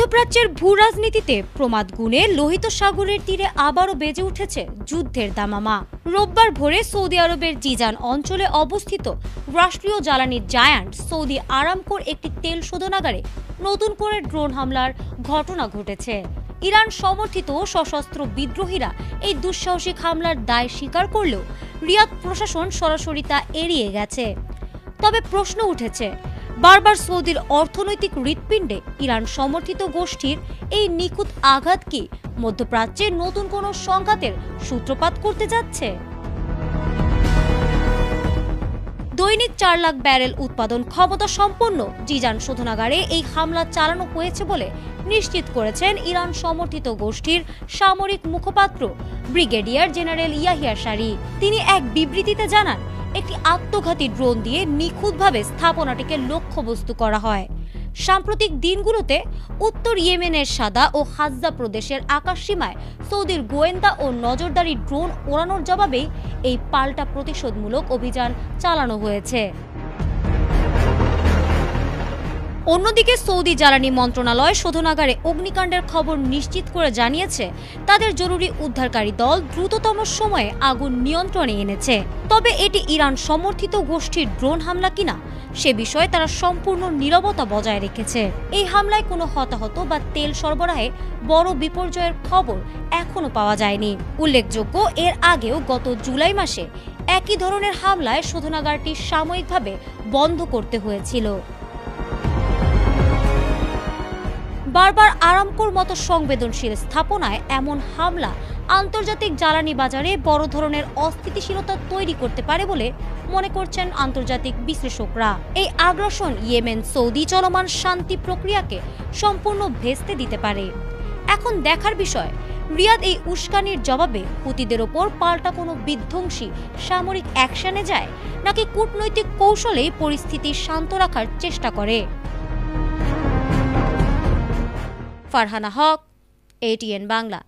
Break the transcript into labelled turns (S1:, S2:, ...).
S1: মধ্যপ্রাচ্যের ভূ রাজনীতিতে প্রমাদ গুণে লোহিত সাগরের তীরে আবারও বেজে উঠেছে যুদ্ধের দামামা। রোববার ভোরে সৌদি আরবের জিজান অঞ্চলে অবস্থিত রাষ্ট্রীয় জ্বালানি জায়ান্ট সৌদি আরামকোর একটি তেল শোধনাগারে নতুন করে ড্রোন হামলার ঘটনা ঘটেছে। ইরান সমর্থিত সশস্ত্র বিদ্রোহীরা এই দুঃসাহসিক হামলার দায় স্বীকার করলেও রিয়াদ প্রশাসন সরাসরি তা এড়িয়ে গেছে। তবে প্রশ্ন উঠেছে, বারবার সৌদির অর্থনৈতিক হৃৎপিণ্ডে ইরান সমর্থিত গোষ্ঠীর এই নিখুঁত আঘাত কি মধ্যপ্রাচ্যে নতুন কোনো সংঘাতের সূত্রপাত করতে যাচ্ছে? দৈনিক 4 লাখ ব্যারেল উৎপাদন ক্ষমতা সম্পন্ন জিজান শোধনাগারে এই হামলা চালানো হয়েছে বলে নিশ্চিত করেছেন ইরান সমর্থিত গোষ্ঠীর সামরিক মুখপাত্র ব্রিগেডিয়ার জেনারেল ইয়াহিয়া সারি। তিনি এক বিবৃতিতে জানান, একটি আত্মঘাতী ড্রোন দিয়ে নিখুঁতভাবে স্থাপনাটিকে লক্ষ্যবস্তু করা হয়। সাম্প্রতিক দিনগুলোতে উত্তর ইয়েমেনের সাদা ও হাজ্জা প্রদেশের আকাশসীমায় সৌদির গোয়েন্দা ও নজরদারি ড্রোন ওড়ানোর জবাবেই এই পাল্টা প্রতিশোধমূলক অভিযান চালানো হয়েছে। অন্যদিকে সৌদি জ্বালানি মন্ত্রণালয় শোধনাগারে অগ্নিকাণ্ডের খবর নিশ্চিত করে জানিয়েছে, তাদের জরুরি উদ্ধারকারী দল দ্রুততম সময়ে আগুন নিয়ন্ত্রণে এনেছে। তবে এটি ইরান সমর্থিত গোষ্ঠীর ড্রোন হামলা কিনা সে বিষয়ে তারা সম্পূর্ণ নীরবতা বজায় রেখেছে। এই হামলায় কোনো হতাহত বা তেল সরবরাহে বড় বিপর্যয়ের খবর এখনো পাওয়া যায়নি। উল্লেখযোগ্য, এর আগেও গত জুলাই মাসে একই ধরনের হামলায় শোধনাগারটি সাময়িকভাবে বন্ধ করতে হয়েছিল। বারবার আরামকোর মতো সংবেদনশীল স্থাপনায় এমন হামলা আন্তর্জাতিক জ্বালানি বাজারে বড় ধরনের অস্থিতিশীলতা তৈরি করতে পারে বলে মনে করছেন আন্তর্জাতিক বিশ্লেষকরা। এই আগ্রাসন ইয়েমেন সৌদি চলমান শান্তি প্রক্রিয়াকে সম্পূর্ণ ভেস্তে দিতে পারে। এখন দেখার বিষয়, রিয়াদ এই উস্কানির জবাবে হুতিদের ওপর পাল্টা কোনো বিধ্বংসী সামরিক অ্যাকশনে যায় নাকি কূটনৈতিক কৌশলে পরিস্থিতি শান্ত রাখার চেষ্টা করে। ফারহানা হক, ATN বাংলা।